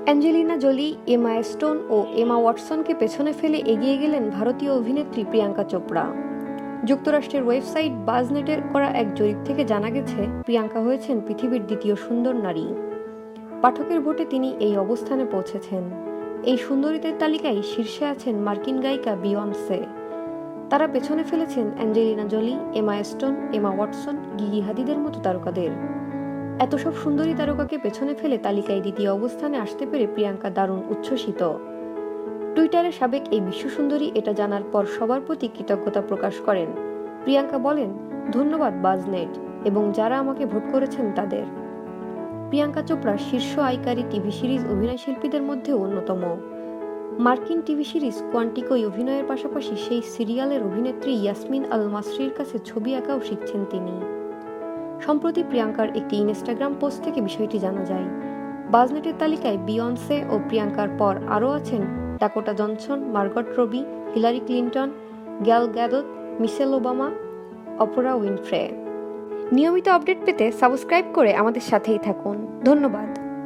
Angelina Jolie, Emma stone ও এমা ওয়াটসনকে পেছনে ফেলে এগিয়ে গেলেন ভারতীয় অভিনেত্রী প্রিয়াঙ্কা চোপড়া। যুক্তরাষ্ট্রের ওয়েবসাইট বাজনেটের করা এক জরিপ থেকে জানা গেছে, প্রিয়াঙ্কা হয়েছেন পৃথিবীর দ্বিতীয় সুন্দর নারী। পাঠকের ভোটে তিনি এই অবস্থানে পৌঁছেছেন। এই সুন্দরীদের তালিকায় শীর্ষে আছেন মার্কিন গায়িকা বিয়ন্সে। তারা পেছনে ফেলেছেন Angelina Jolie, Emma Stone, Emma Watson, Gigi হাদিদের মতো তারকাদের। এত সব সুন্দরী তারকাকে পেছনে ফেলে তালিকায় দ্বিতীয় অবস্থানে আসতে পেরে প্রিয়াঙ্কা দারুণ উচ্ছ্বসিত। টুইটারে সাবেক এই বিশ্বসুন্দরী এটা জানার পর সবার প্রতি কৃতজ্ঞতা প্রকাশ করেন। প্রিয়াঙ্কা বলেন, ধন্যবাদ বাজনেট এবং যারা আমাকে ভোট করেছেন তাদের। প্রিয়াঙ্কা চোপড়া শীর্ষ আয়কারী টিভি সিরিজ অভিনয়শিল্পীদের মধ্যে অন্যতম। মার্কিন টিভি সিরিজ কোয়ান্টিকোয় অভিনয়ের পাশাপাশি সেই সিরিয়ালের অভিনেত্রী ইয়াসমিন আল মাসরির কাছে ছবি আঁকাও শিখছেন তিনি। সম্প্রতি প্রিয়াঙ্কার একটি ইনস্টাগ্রাম পোস্ট থেকে বিষয়টি জানা যায়। বাজনেটের তালিকায় বিয়ন্সে ও প্রিয়াঙ্কার পর আরও আছেন Dakota Johnson, Margot Robbie, Hillary Clinton, Gal Gadot, Michelle Obama, Oprah Winfrey. নিয়মিত আপডেট পেতে সাবস্ক্রাইব করে আমাদের সাথেই থাকুন। ধন্যবাদ।